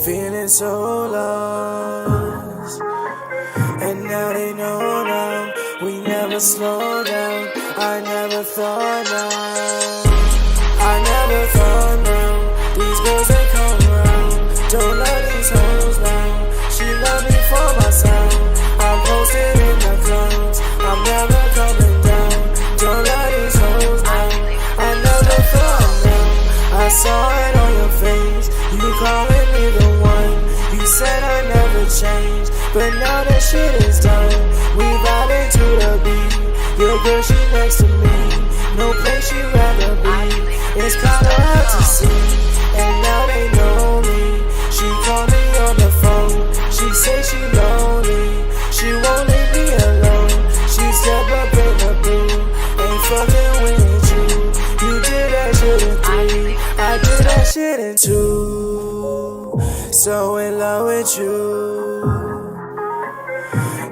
feeling so lost. And now they know now, we never slow down. I never thought now, these girls they come around. Don't love these hoes now, she love me for my sound. I'm posted in the clouds, I'm never coming down. Don't love these hoes now, I never thought now. I saw it on your face, you calling me the one. You said I never changed, but now that shit is done. We vibing to the beat, your girl she next to me, no place she'd rather be. It's kinda hard to see, and now they know me. She called me on the phone, she say she lonely, she won't leave me alone. She step up in the booth, ain't fucking with you. You did that shit in 3, I did that shit in 2. So in love with you.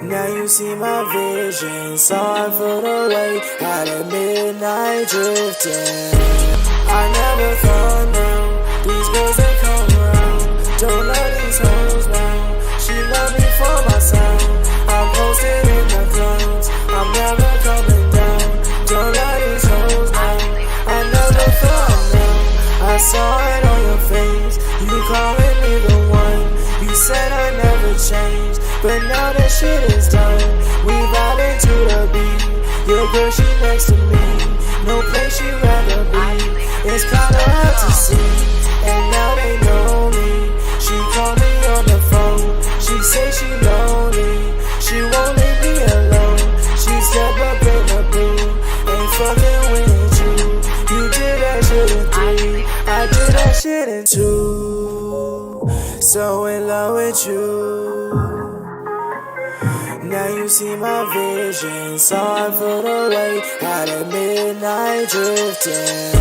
Now you see my vision, sorry for the wait, out at midnight drifting. I never thought now, these girls they come around. Don't love these hoes now, she love me for my sound. I'm posted in the clouds, I'm never coming down. Don't love these hoes now, I never thought now. I saw it on your face, you calling me the one. You said I never changed, but now that shit is done. We vibing to the beat, your girl she next to me, no place she'd rather be. It's kinda hard to see, and now they know me. She called me on the phone, she say she lonely, she won't leave me alone. She step up in the booth, ain't fucking with you. You did that shit in 3, I did that shit in 2. So in love with you. Now you see my vision, sorry for the wait, out at midnight drifting.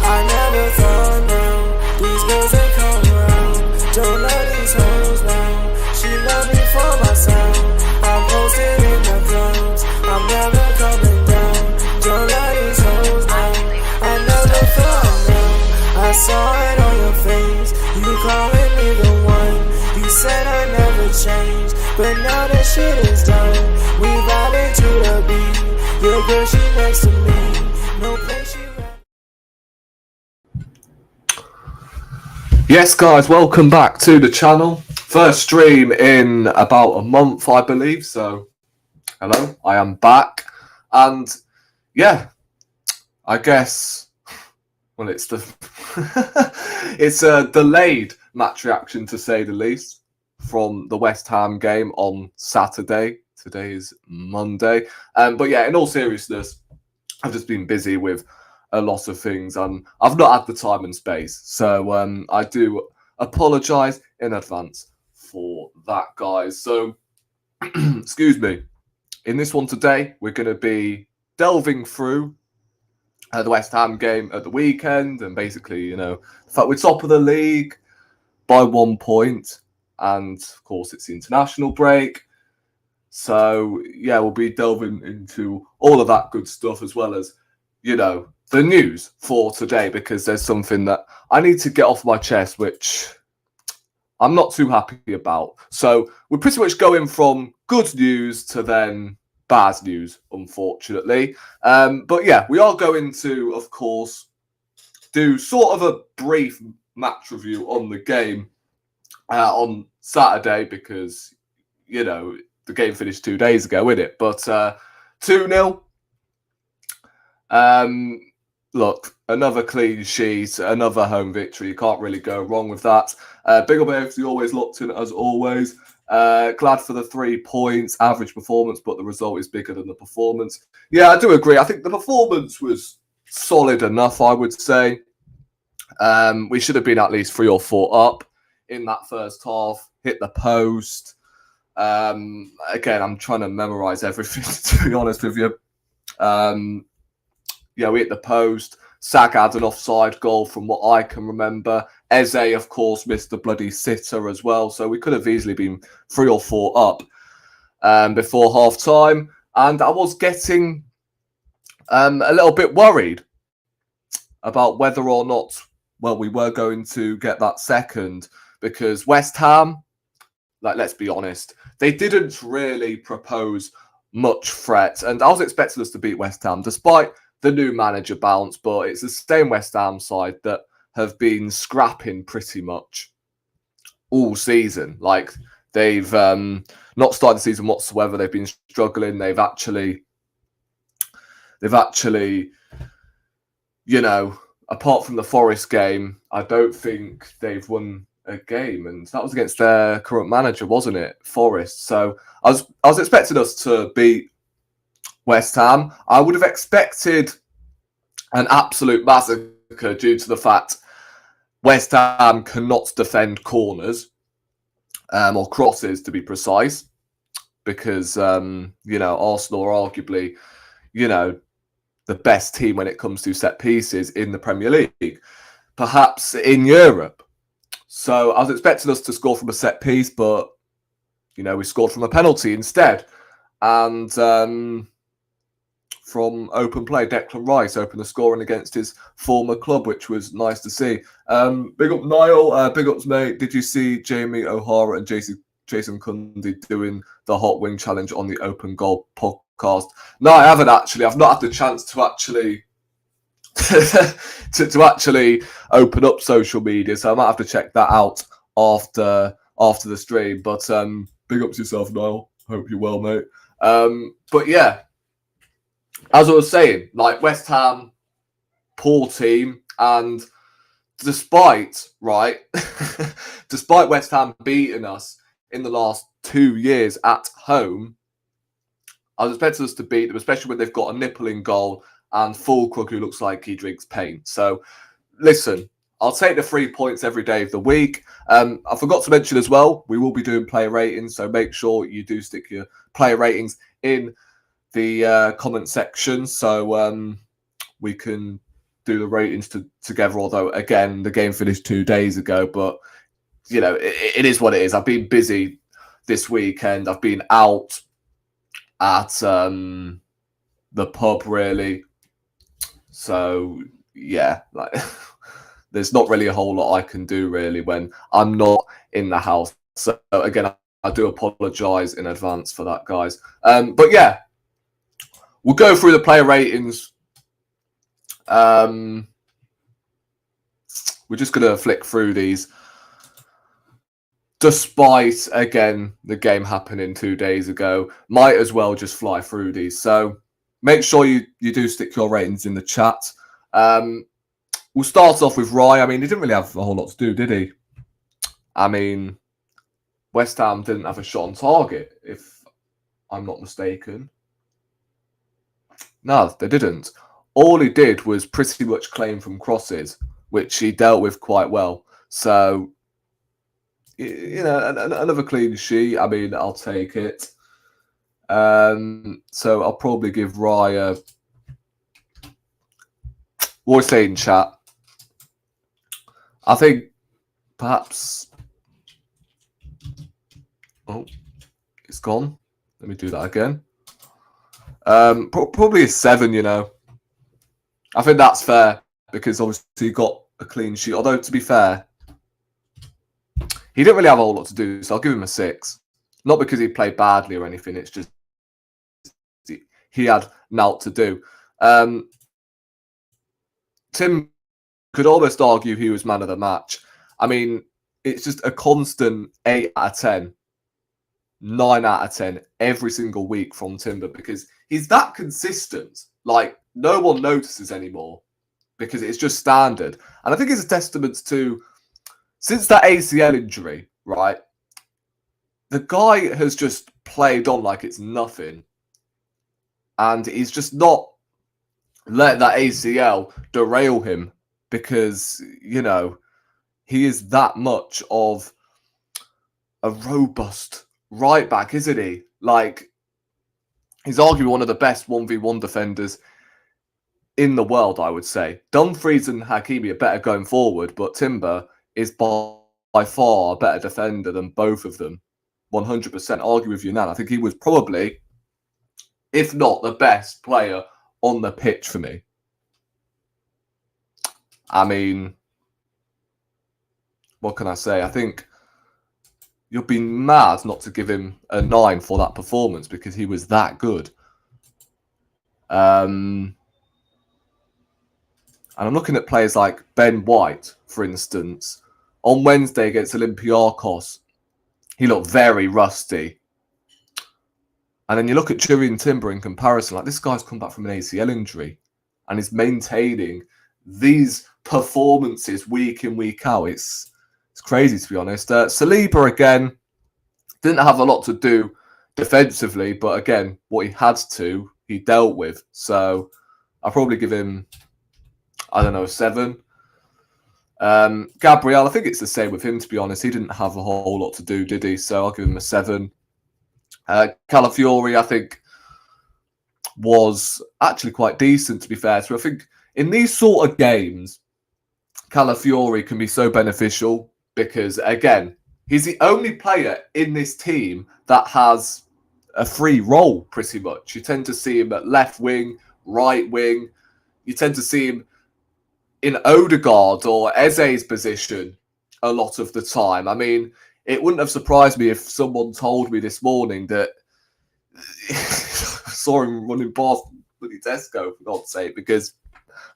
I never thought now, these girls they come around. Don't love these hoes now, she love me for my sound. I'm posted in the clouds, I'm never coming down. Don't love these hoes now, I never thought now. I saw it on your face, you calling me the one. You said I never changed, but now that shit is done. We vibing to the beat, your girl she next to me, no place she. Yes, guys, welcome back to the channel. First stream in about a month, I believe. So, hello, I am back, and yeah, I guess. Well, it's it's a delayed match reaction to say the least from the West Ham game on Saturday. Today is Monday, but yeah, in all seriousness, I've just been busy with a lot of things, and I've not had the time and space. So I do apologise in advance for that, guys. So, excuse me. In this one today, we're going to be delving through the West Ham game at the weekend, and basically, you know, the fact we're top of the league by 1 point, and of course, it's the international break. So, yeah, we'll be delving into all of that good stuff, as well as, you know, the news for today, because there's something that I need to get off my chest, which I'm not too happy about. So we're pretty much going from good news to then bad news, unfortunately. But yeah, we are going to, of course, do sort of a brief match review on the game on Saturday, because, you know, the game finished 2 days ago, innit? But 2-0. Look, another clean sheet, another home victory. You can't really go wrong with that. Big up AFC, always locked in as always. Glad for the 3 points, average performance, but the result is bigger than the performance. Yeah, I do agree. I think the performance was solid enough, I would say. We should have been at least 3 or 4 up in that first half, hit the post. Again, I'm trying to memorize everything, to be honest with you. Yeah, we hit the post. Sag had an offside goal from what I can remember. Eze, of course, missed the bloody sitter as well. So we could have easily been 3 or 4 up before half-time. And I was getting a little bit worried about whether or not, well, we were going to get that second, because West Ham, like, let's be honest, they didn't really propose much threat. And I was expecting us to beat West Ham, despite the new manager bounce, but it's the same West Ham side that have been scrapping pretty much all season. Like, they've not started the season whatsoever. They've been struggling. They've actually, you know, apart from the Forest game, I don't think they've won a game, and that was against their current manager, wasn't it, Forest? So I was expecting us to beat West Ham. I would have expected an absolute massacre due to the fact West Ham cannot defend corners, or crosses to be precise, because you know, Arsenal are arguably, you know, the best team when it comes to set pieces in the Premier League, perhaps in Europe. So I was expecting us to score from a set piece, but, you know, we scored from a penalty instead. And from open play, Declan Rice opened the scoring against his former club, which was nice to see. Big up Niall, big ups mate. Did you see Jamie O'Hara and Jason Cundy doing the Hot Wing Challenge on the Open Goal podcast? No, I haven't actually. I've not had the chance to actually to actually open up social media, so I might have to check that out after the stream. But big ups yourself, Niall. Hope you're well, mate. But yeah, as I was saying, like, West Ham, poor team, and despite West Ham beating us in the last 2 years at home, I was expecting us to beat them, especially when they've got a nipple in goal and Fulkrug, who looks like he drinks paint. So, listen, I'll take the 3 points every day of the week. I forgot to mention as well, we will be doing player ratings, so make sure you do stick your player ratings in the comment section, so we can do the ratings together. Although, again, the game finished 2 days ago, but, you know, it is what it is. I've been busy this weekend. I've been out at the pub, really. So, yeah, like, there's not really a whole lot I can do, really, when I'm not in the house. So, again, I do apologise in advance for that, guys. But, yeah, we'll go through the player ratings. We're just going to flick through these. Despite, again, the game happening 2 days ago, might as well just fly through these. So make sure you do stick your ratings in the chat. We'll start off with Rye. I mean, he didn't really have a whole lot to do, did he? I mean, West Ham didn't have a shot on target, if I'm not mistaken. No, they didn't. All he did was pretty much claim from crosses, which he dealt with quite well. So, you know, another clean sheet. I mean, I'll take it. So I'll probably give Raya. What was saying, chat? I think perhaps. Oh, it's gone. Let me do that again. Probably a 7. You know, I think that's fair because obviously he got a clean sheet. Although, to be fair, he didn't really have a whole lot to do, so I'll give him a 6. Not because he played badly or anything. It's just he had naught to do. Tim could almost argue he was man of the match. I mean, it's just a constant 8 out of 10, 9 out of 10 every single week from Timber because he's that consistent. Like, no one notices anymore because it's just standard. And I think it's a testament to, since that ACL injury, right, the guy has just played on like it's nothing. And he's just not let that ACL derail him because, you know, he is that much of a robust right back, isn't he? Like, he's arguably one of the best 1v1 defenders in the world, I would say. Dumfries and Hakimi are better going forward, but Timber is by far a better defender than both of them. 100% argue with you now. I think he was probably, if not the best player on the pitch for me. I mean, what can I say? I think you'll be mad not to give him a 9 for that performance because he was that good. And I'm looking at players like Ben White, for instance. On Wednesday against Olympiacos, he looked very rusty. And then you look at Julian Timber in comparison, like this guy's come back from an ACL injury and is maintaining these performances week in, week out. It's crazy, to be honest. Saliba, again, didn't have a lot to do defensively, but again, what he had to, he dealt with. So I'll probably give him, I don't know, a 7. Gabriel, I think it's the same with him, to be honest. He didn't have a whole lot to do, did he? So I'll give him a 7. Calafiori, I think, was actually quite decent, to be fair. So I think in these sort of games, Calafiori can be so beneficial because, again, he's the only player in this team that has a free role, pretty much. You tend to see him at left wing, right wing. You tend to see him in Odegaard or Eze's position a lot of the time. I mean, it wouldn't have surprised me if someone told me this morning that I saw him running past bloody Tesco, for God's sake, because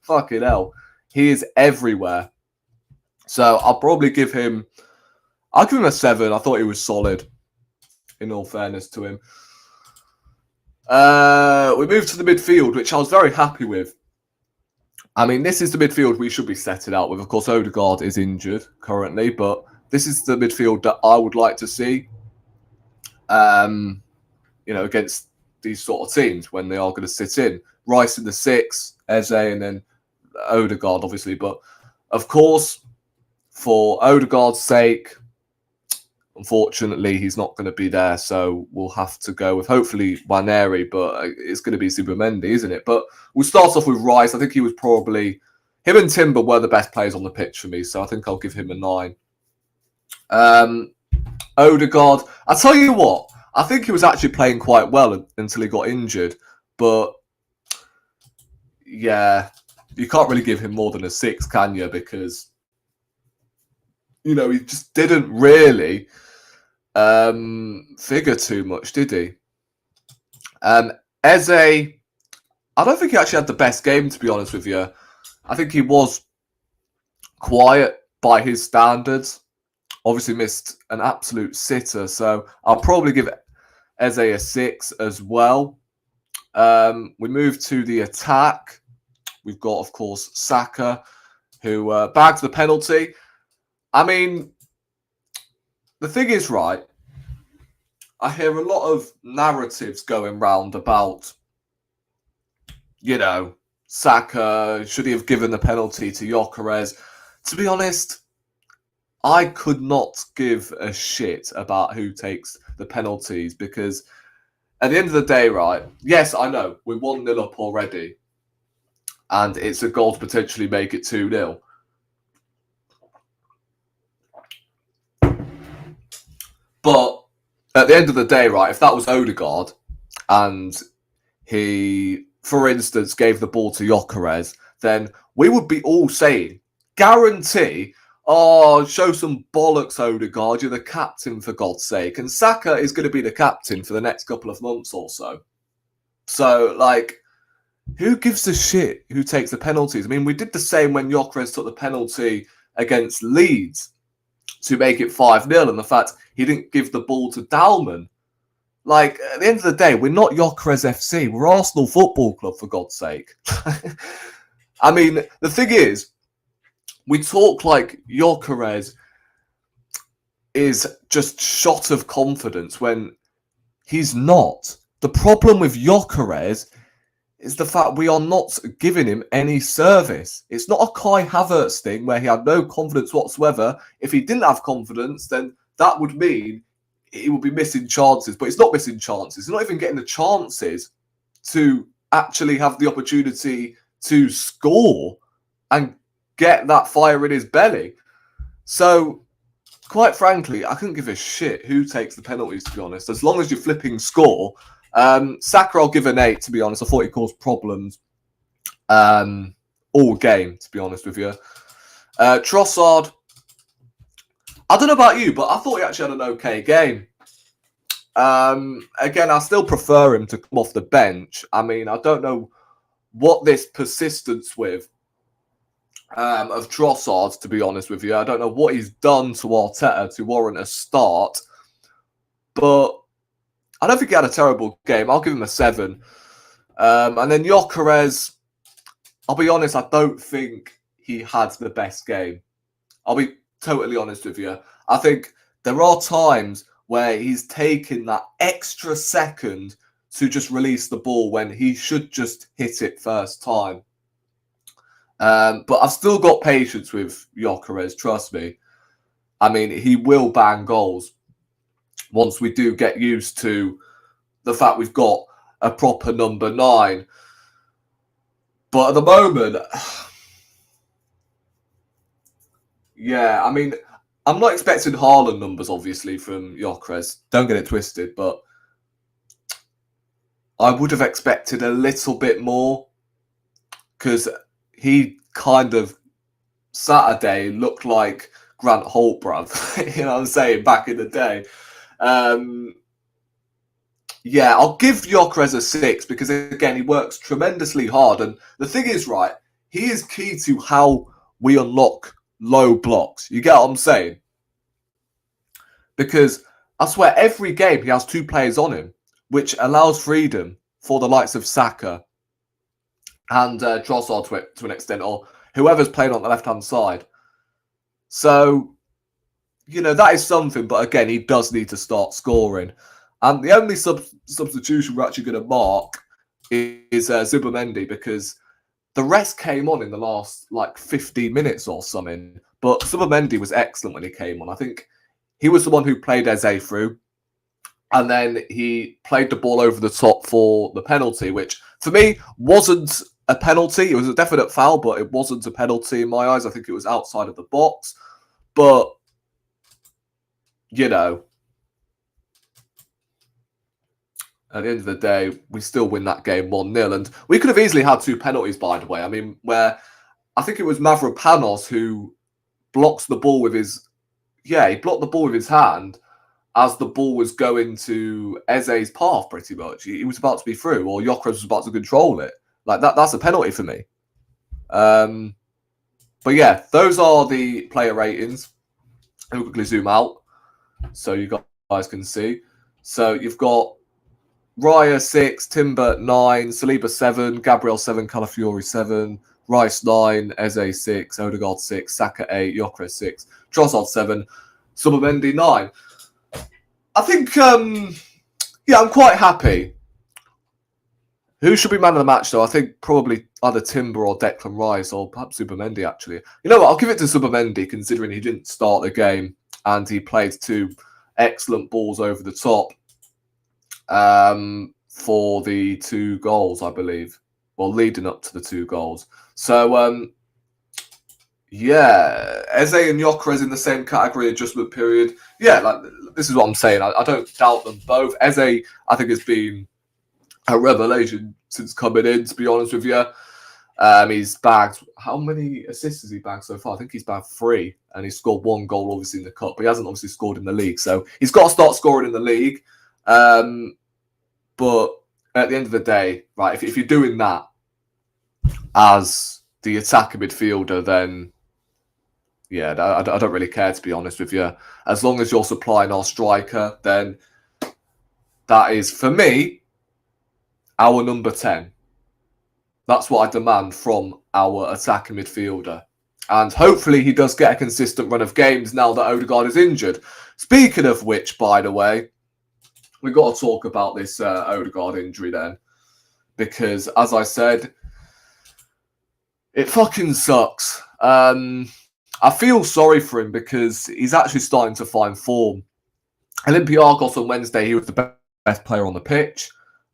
fucking hell, he is everywhere. So I'll probably give him, I'll give him a 7. I thought he was solid, in all fairness to him. We moved to the midfield, which I was very happy with. I mean, this is the midfield we should be setting out with. Of course, Odegaard is injured currently, but this is the midfield that I would like to see, against these sort of teams when they are going to sit in. Rice in the 6, Eze, and then Odegaard, obviously. But, of course, for Odegaard's sake, unfortunately, he's not going to be there. So we'll have to go with, hopefully, Waneri, but it's going to be Zubimendi, isn't it? But we'll start off with Rice. I think he was probably, him and Timber were the best players on the pitch for me. So I think I'll give him a 9. Odegaard, I'll tell you what, I think he was actually playing quite well until he got injured, but yeah, you can't really give him more than a 6, can you? Because, he just didn't really figure too much, did he? Eze, I don't think he actually had the best game, to be honest with you. I think he was quiet by his standards. Obviously missed an absolute sitter, so I'll probably give Eze a 6 as well. We move to the attack. We've got, of course, Saka, who bagged the penalty. I mean, the thing is, right, I hear a lot of narratives going round about, Saka, should he have given the penalty to Gyökeres? To be honest, I could not give a shit about who takes the penalties because at the end of the day, right, yes, I know, we're 1-0 up already and it's a goal to potentially make it 2-0. But at the end of the day, right, if that was Odegaard and he, for instance, gave the ball to Gyökeres, then we would be all saying, guarantee, oh, show some bollocks, Odegaard. You're the captain, for God's sake. And Saka is going to be the captain for the next couple of months or so. So, who gives a shit who takes the penalties? I mean, we did the same when Gyökeres took the penalty against Leeds to make it 5-0. And the fact he didn't give the ball to Dalman. At the end of the day, we're not Gyökeres FC. We're Arsenal Football Club, for God's sake. I mean, the thing is, we talk like Gyökeres is just shot of confidence when he's not. The problem with Gyökeres is the fact we are not giving him any service. It's not a Kai Havertz thing where he had no confidence whatsoever. If he didn't have confidence, then that would mean he would be missing chances. But he's not missing chances. He's not even getting the chances to actually have the opportunity to score and get that fire in his belly. So, quite frankly, I couldn't give a shit who takes the penalties, to be honest. As long as you flipping score. Saka, I'll give an 8, to be honest. I thought he caused problems all game, to be honest with you. Trossard, I don't know about you, but I thought he actually had an okay game. Again, I still prefer him to come off the bench. I mean, I don't know what this persistence with of Trossard, to be honest with you. I don't know what he's done to Arteta to warrant a start, but I don't think he had a terrible game. I'll give him a 7. And then Gyökeres, I'll be honest, I don't think he had the best game. I'll be totally honest with you. I think there are times where he's taken that extra second to just release the ball when he should just hit it first time. But I've still got patience with Gyökeres, trust me. I mean, he will bang goals once we do get used to the fact we've got a proper number 9. But at the moment, yeah, I mean, I'm not expecting Haaland numbers, obviously, from Gyökeres. Don't get it twisted, but I would have expected a little bit more because he kind of Saturday looked like Grant Holt, bruv. You know what I'm saying? Back in the day. Yeah, I'll give Gyökeres a 6 because, again, he works tremendously hard. And the thing is, right, he is key to how we unlock low blocks. You get what I'm saying? Because I swear every game he has 2 players on him, which allows freedom for the likes of Saka and Trossard to an extent, or whoever's playing on the left-hand side. So, you know, that is something. But again, he does need to start scoring. And the only substitution we're actually going to mark is ZUBIMENDI, because the rest came on in the last, 15 minutes or something. But ZUBIMENDI was excellent when he came on. I think he was the one who played Eze through. And then he played the ball over the top for the penalty, which for me wasn't a penalty. It was a definite foul, but it wasn't a penalty in my eyes. I think it was outside of the box. But, you know, at the end of the day, we still win that game 1-0. And we could have easily had 2 penalties, by the way. I mean, where I think it was Mavropanos who blocks the ball with his... Yeah, he blocked the ball with his hand as the ball was going to Eze's path, pretty much. He was about to be through, or Gyökeres was about to control it. That's a penalty for me. But yeah, those are the player ratings. I'll quickly zoom out so you guys can see. So you've got Raya 6, Timber 9, Saliba 7, Gabriel 7, Calafiori 7, Rice 9, Eze 6, Odegaard 6, Saka 8, Gyökeres 6, Trossard 7, ZUBIMENDI 9. I think, yeah, I'm quite happy. Who should be man of the match, though? I think probably either Timber or Declan Rice, or perhaps ZUBIMENDI, actually. You know what? I'll give it to ZUBIMENDI, considering he didn't start the game and he played 2 excellent balls over the top for the 2 goals, I believe. Well, leading up to the 2 goals. So, yeah, Eze and Gyökeres in the same category, adjustment period. Yeah, this is what I'm saying. I don't doubt them both. Eze, I think, has been a revelation since coming in, to be honest with you. He's bagged... How many assists has he bagged so far? I think he's bagged 3, and he's scored 1 goal, obviously, in the cup, but he hasn't obviously scored in the league. So he's got to start scoring in the league. But at the end of the day, right, if you're doing that as the attacking midfielder, then, yeah, I don't really care, to be honest with you. As long as you're supplying our striker, then that is, for me, our number 10. That's what I demand from our attacking midfielder. And hopefully he does get a consistent run of games now that Odegaard is injured. Speaking of which, by the way, we've got to talk about this Odegaard injury then. Because, as I said, it fucking sucks. I feel sorry for him because he's actually starting to find form. Olympiacos on Wednesday, he was the best player on the pitch.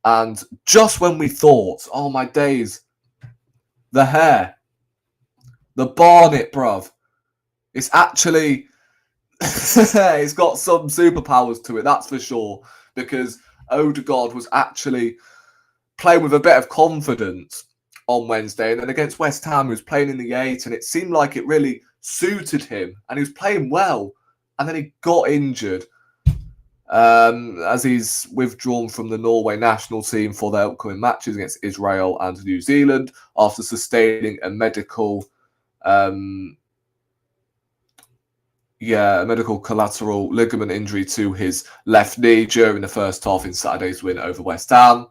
And just when we thought, oh my days, the hair, the barnet, bruv, it's actually, it's got some superpowers to it, that's for sure. Because Odegaard was actually playing with a bit of confidence on Wednesday. And then against West Ham, he was playing in the 8, and it seemed like it really suited him. And he was playing well. and then he got injured as he's withdrawn from the Norway national team for their upcoming matches against Israel and New Zealand after sustaining a medical collateral ligament injury to his left knee during the first half in Saturday's win over West Ham.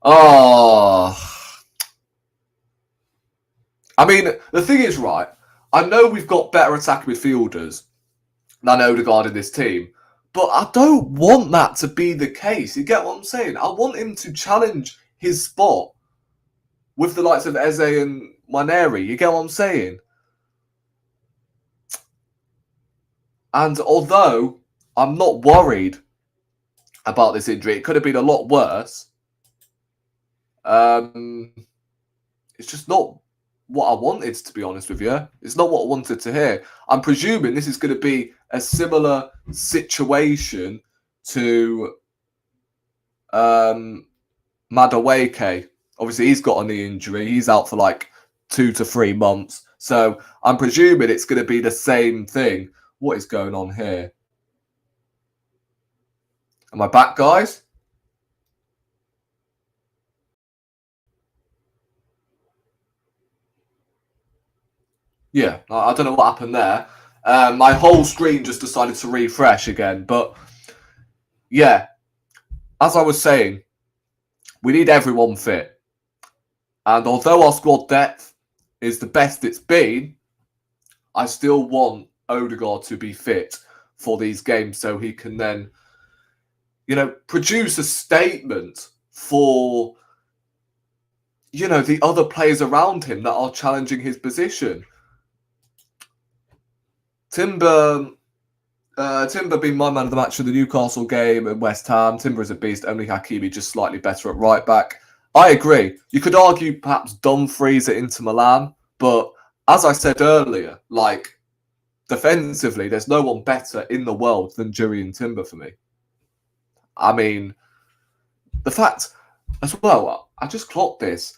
Oh, I mean, the thing is, right, I know we've got better attacking midfielders than Odegaard in this team, but I don't want that to be the case. You get what I'm saying? I want him to challenge his spot with the likes of Eze and Maneri. You get what I'm saying? And although I'm not worried about this injury, it could have been a lot worse. It's just not what I wanted, to be honest with you. It's not what I wanted to hear. I'm presuming this is going to be a similar situation to Madueke. Obviously, he's got a knee injury. He's out for like 2 to 3 months. So I'm presuming it's going to be the same thing. What is going on here? Am I back, guys? Yeah, I don't know what happened there. My whole screen just decided to refresh again. But yeah, as I was saying, we need everyone fit. And although our squad depth is the best it's been, I still want Odegaard to be fit for these games so he can then, produce a statement for, the other players around him that are challenging his position. Timber being my man of the match for the Newcastle game and West Ham. Timber is a beast. Only Hakimi just slightly better at right back. I agree. You could argue perhaps Dumfries at Inter Milan, but as I said earlier, defensively, there's no one better in the world than Jurriën Timber for me. I mean, the fact as well, I just clocked this.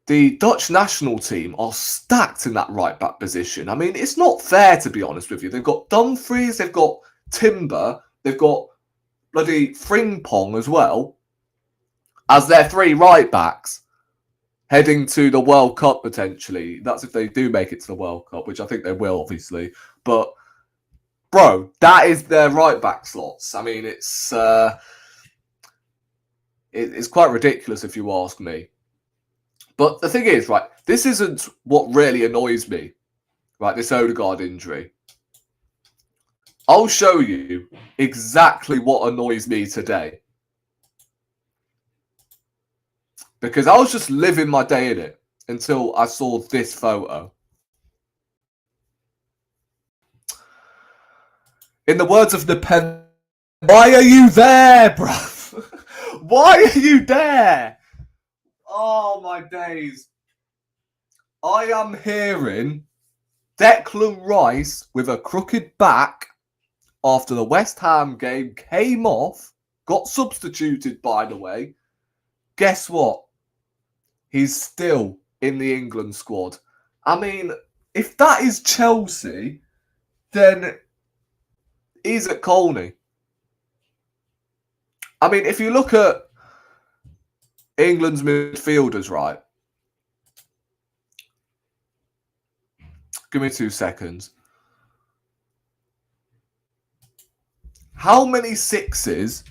The Dutch national team are stacked in that right-back position. I mean, it's not fair, to be honest with you. They've got Dumfries, they've got Timber, they've got bloody Frimpong as well as their 3 right-backs heading to the World Cup, potentially. That's if they do make it to the World Cup, which I think they will, obviously. But, bro, that is their right-back slots. I mean, it's quite ridiculous if you ask me. But the thing is, right, this isn't what really annoys me, right, this Odegaard injury. I'll show you exactly what annoys me today. Because I was just living my day in it until I saw this photo. In the words of the pen, why are you there, bruv? Why are you there? Oh, my days. I am hearing Declan Rice with a crooked back after the West Ham game came off, got substituted, by the way. Guess what? He's still in the England squad. I mean, if that is Chelsea, then he's at Colney. I mean, if you look at England's midfielders, right? Give me 2 seconds. How many 6s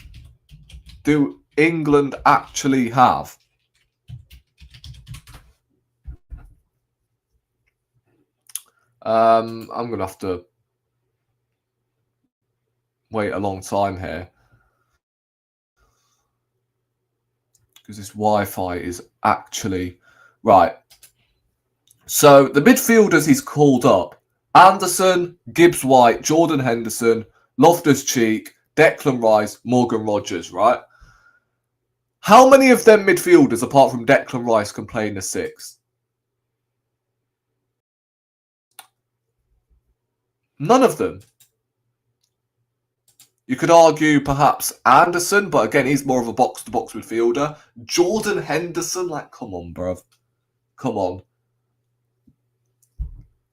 do England actually have? I'm going to have to wait a long time here. Because this Wi-Fi is actually... Right. So, the midfielders he's called up. Anderson, Gibbs-White, Jordan Henderson, Loftus-Cheek, Declan Rice, Morgan Rogers, right? How many of them midfielders, apart from Declan Rice, can play in the 6? None of them. You could argue perhaps Anderson, but again, he's more of a box-to-box midfielder. Jordan Henderson, come on, bruv. Come on.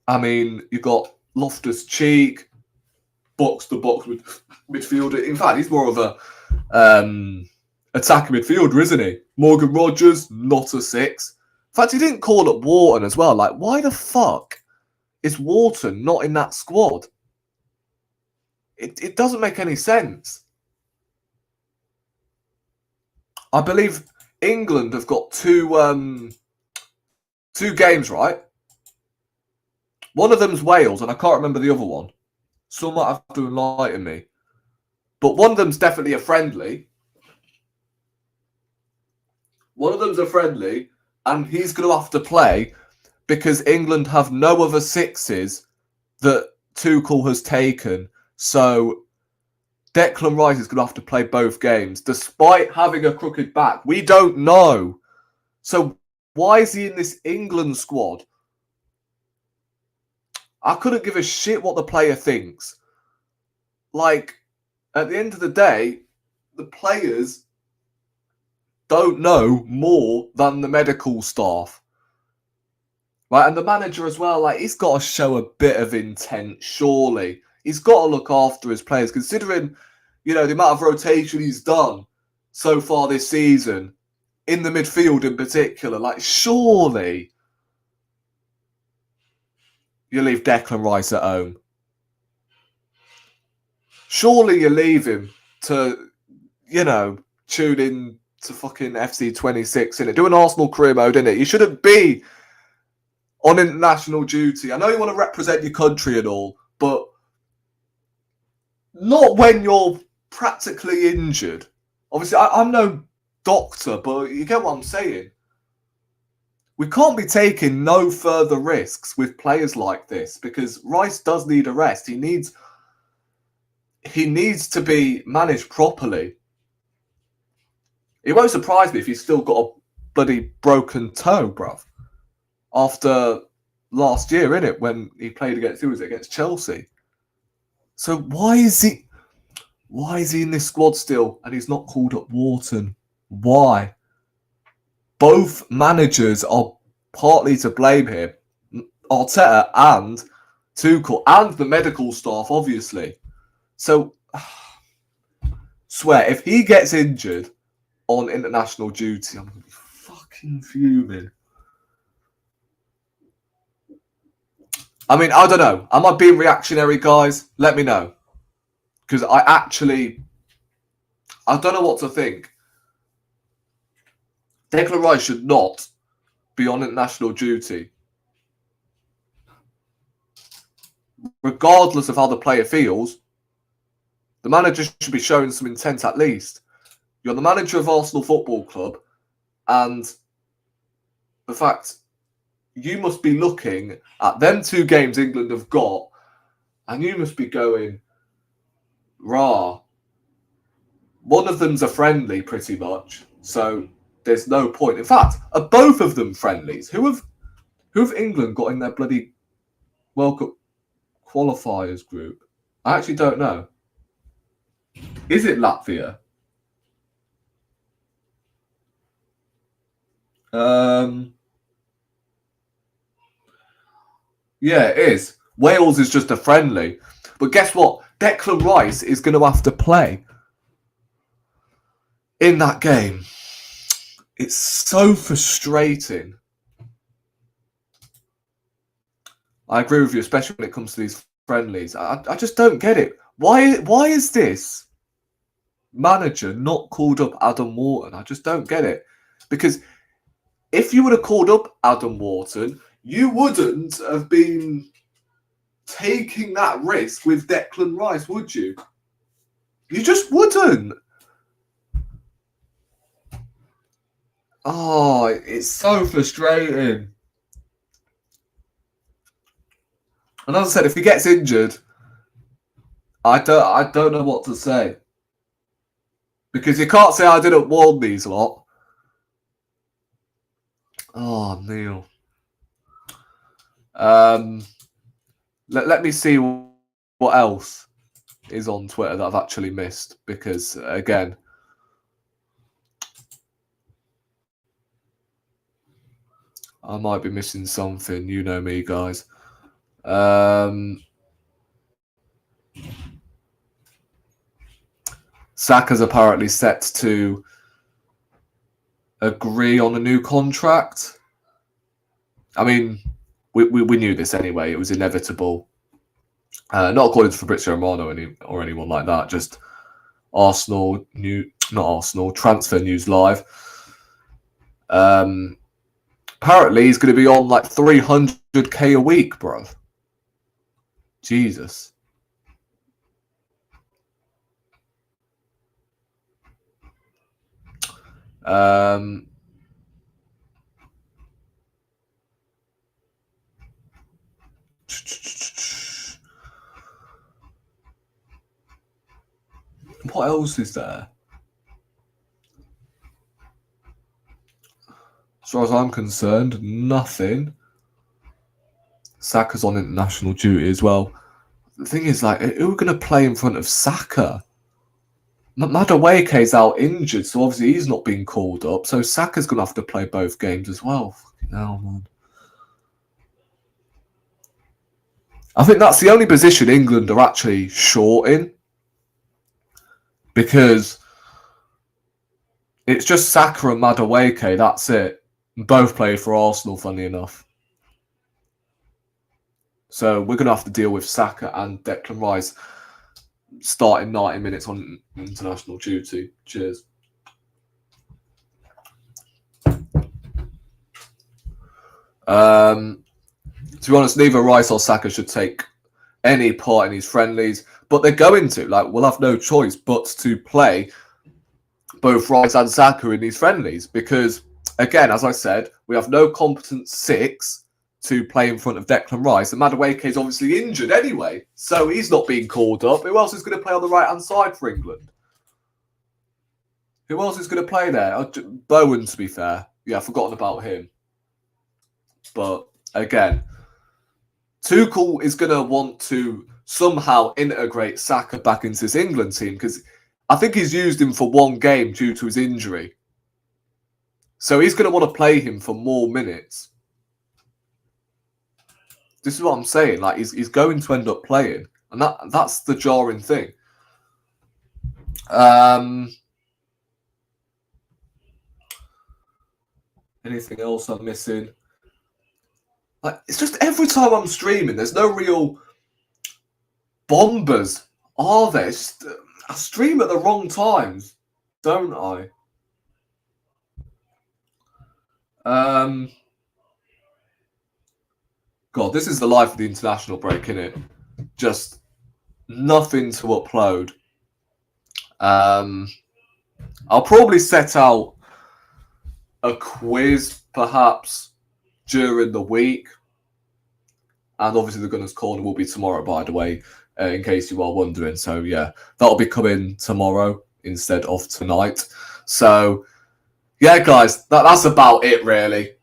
I mean, you've got Loftus-Cheek, box-to-box midfielder. In fact, he's more of a attacking midfielder, isn't he? Morgan Rogers, not a 6. In fact, he didn't call up Wharton as well. Like, why the fuck is Wharton not in that squad? It doesn't make any sense. I believe England have got two games, right? One of them's Wales, and I can't remember the other one. Someone might have to enlighten me. But one of them's definitely a friendly. One of them's a friendly, and he's going to have to play because England have no other 6s that Tuchel has taken. So Declan Rice is going to have to play both games, despite having a crooked back. We don't know. So why is he in this England squad? I couldn't give a shit what the player thinks. Like, at the end of the day, the players don't know more than the medical staff. Right, and the manager as well, like, he's got to show a bit of intent, surely. He's got to look after his players, considering, you know, the amount of rotation he's done so far this season, in the midfield in particular. Like, surely you leave Declan Rice at home. Surely you leave him to, you know, tune in to fucking FC26, innit? Do an Arsenal career mode, innit? You shouldn't be on international duty. I know you want to represent your country and all, but not when you're practically injured. Obviously, I'm no doctor, but you get what I'm saying. We can't be taking no further risks with players like this because Rice does need a rest. He needs to be managed properly. It won't surprise me if he's still got a bloody broken toe, bruv. After last year, innit, when he played against Chelsea. So why is he in this squad still and he's not called up Wharton? Why? Both managers are partly to blame here. Arteta and Tuchel and the medical staff, obviously. So, swear, if he gets injured on international duty, I'm going to be fucking fuming. I mean, I don't know. Am I being reactionary, guys? Let me know. Because I don't know what to think. Declan Rice should not be on international duty. Regardless of how the player feels, the manager should be showing some intent at least. You're the manager of Arsenal Football Club, and the fact you must be looking at them 2 games England have got, and you must be going, rah. One of them's a friendly, pretty much, so there's no point. In fact, are both of them friendlies? Who have England got in their bloody World Cup qualifiers group? I actually don't know. Is it Latvia? Yeah, it is. Wales is just a friendly. But guess what? Declan Rice is going to have to play in that game. It's so frustrating. I agree with you, especially when it comes to these friendlies. I just don't get it. Why is this manager not called up Adam Wharton? I just don't get it. Because if you would have called up Adam Wharton, you wouldn't have been taking that risk with Declan Rice, would you? You just wouldn't. Oh, it's so frustrating. And as I said, if he gets injured, I don't know what to say. Because you can't say I didn't warn these lot. Oh, Neil. Let me see what else is on Twitter that I've actually missed. Because, again, I might be missing something. You know me, guys. Saka's apparently set to agree on a new contract. I mean, we knew this anyway. It was inevitable. Not according to Fabrizio Romano or anyone like that. Just Transfer News Live. Apparently, he's going to be on like 300k a week, bro. Jesus. What else is there? As far as I'm concerned, nothing. Saka's on international duty as well. The thing is, like, who are going to play in front of Saka? Madueke's out injured, so obviously he's not being called up. So Saka's going to have to play both games as well. Fucking hell, man. I think that's the only position England are actually short in. Because it's just Saka and Madueke, that's it. Both play for Arsenal, funny enough. So we're going to have to deal with Saka and Declan Rice starting 90 minutes on international duty. Cheers. To be honest, neither Rice or Saka should take any part in these friendlies, but they're going to. Like, we'll have no choice but to play both Rice and Saka in these friendlies because, again, as I said, we have no competent six to play in front of Declan Rice, and Madueke is obviously injured anyway, so he's not being called up. Who else is going to play on the right-hand side for England? Who else is going to play there? Bowen, to be fair. Yeah, I've forgotten about him. But, again, Tuchel is going to want to somehow integrate Saka back into this England team because I think he's used him for one game due to his injury. So he's going to want to play him for more minutes. This is what I'm saying. Like, he's going to end up playing. And that's the jarring thing. Anything else I'm missing? Like, it's just every time I'm streaming, there's no real bombers, are there? It's just, I stream at the wrong times, don't I? God, this is the life of the international break, innit? Just nothing to upload. I'll probably set out a quiz, perhaps, during the week. And obviously the Gunners' Corner will be tomorrow, by the way, in case you are wondering. So, yeah, that'll be coming tomorrow instead of tonight. So, yeah, guys, that's about it, really.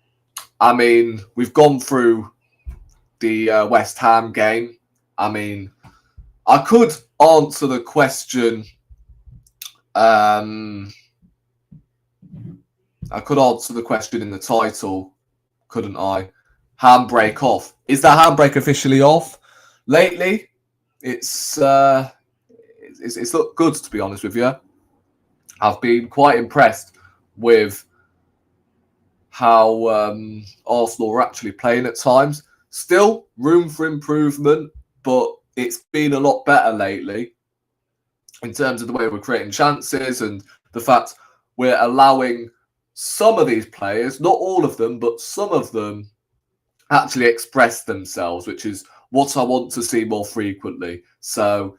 I mean, we've gone through the West Ham game. I mean, I could answer the question. I could answer the question in the title, couldn't I? Handbrake off. Is that handbrake officially off? Lately, it's looked good, to be honest with you. I've been quite impressed with how Arsenal are actually playing at times. Still room for improvement, but it's been a lot better lately in terms of the way we're creating chances and the fact we're allowing some of these players, not all of them, but some of them, actually express themselves, which is what I want to see more frequently. So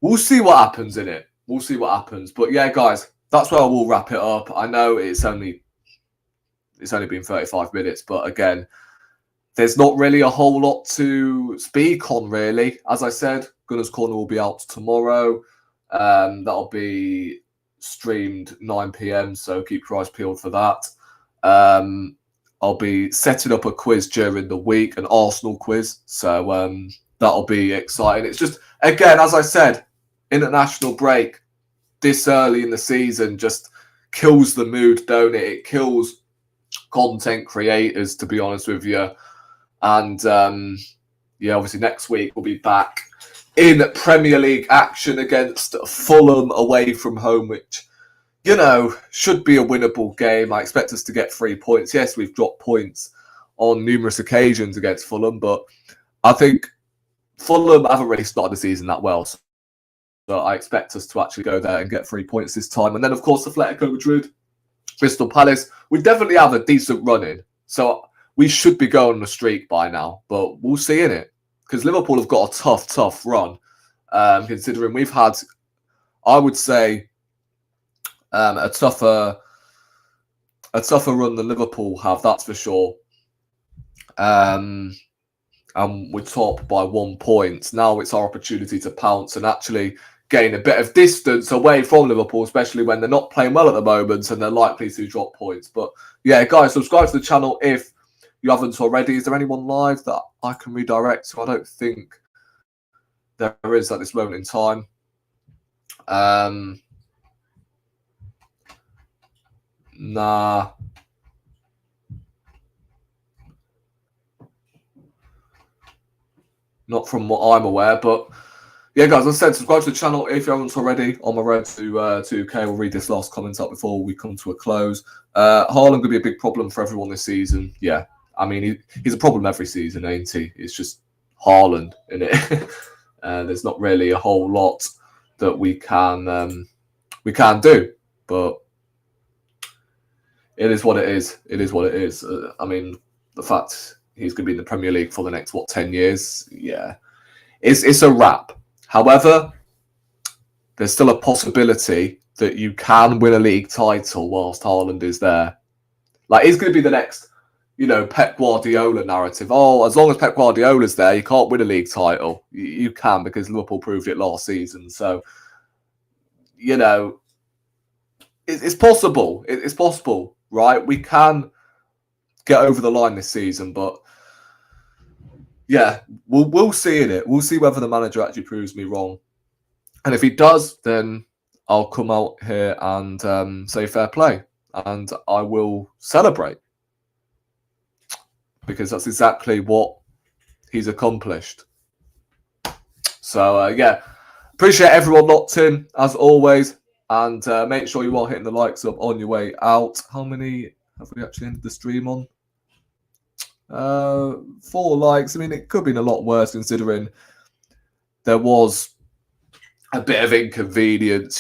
we'll see what happens in it. We'll see what happens. But yeah, guys, that's where I will wrap it up. I know it's only been 35 minutes, but again, there's not really a whole lot to speak on, really. As I said, Gunners' Corner will be out tomorrow. That'll be streamed 9 p.m, so keep your eyes peeled for that. I'll be setting up a quiz during the week, an Arsenal quiz. So that'll be exciting. It's just, again, as I said, international break this early in the season just kills the mood, don't it? It kills content creators, to be honest with you. And yeah, obviously next week we'll be back in Premier League action against Fulham away from home, which, you know, should be a winnable game. I expect us to get 3 points. Yes, we've dropped points on numerous occasions against Fulham, but I think Fulham haven't really started the season that well. So I expect us to actually go there and get 3 points this time. And then, of course, Atletico Madrid, Crystal Palace. We definitely have a decent run in. So we should be going on a streak by now, but we'll see in it. Because Liverpool have got a tough run, considering we've had, I would say, a tougher run than Liverpool have, that's for sure. And we're top by 1 point. Now it's our opportunity to pounce and actually gain a bit of distance away from Liverpool, especially when they're not playing well at the moment and they're likely to drop points. But yeah, guys, subscribe to the channel if you haven't already. Is there anyone live that I can redirect to? I don't think there is at this moment in time. Nah. Not from what I'm aware, but yeah, guys, as I said, subscribe to the channel if you haven't already. On my road to 2K, we'll read this last comment up before we come to a close. Haaland could be a big problem for everyone this season. Yeah, I mean, he's a problem every season, ain't he? It's just Haaland, isn't it? There's not really a whole lot that we can do, but it is what it is. It is what it is. I mean, the fact he's going to be in the Premier League for the next, 10 years? Yeah, it's a wrap. However, there's still a possibility that you can win a league title whilst Haaland is there. Like, he's going to be the next, Pep Guardiola narrative. Oh, as long as Pep Guardiola's there, you can't win a league title. You can, because Liverpool proved it last season. So, it's possible. It's possible, right? We can get over the line this season, but yeah, we'll see in it. We'll see whether the manager actually proves me wrong. And if he does, then I'll come out here and say fair play. And I will celebrate. Because that's exactly what he's accomplished. So, yeah. Appreciate everyone locked in, as always. And make sure you are hitting the likes up on your way out. How many have we actually ended the stream on? 4 likes. I mean, it could have been a lot worse considering there was a bit of inconvenience,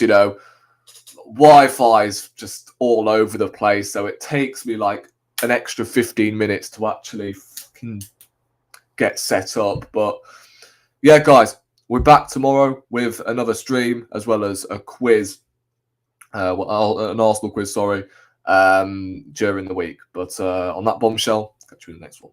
Wi-Fi's just all over the place, so it takes me like an extra 15 minutes to actually fucking get set up. But yeah, guys, we're back tomorrow with another stream as well as a quiz, an Arsenal quiz, sorry, during the week. But on that bombshell, catch you in the next one.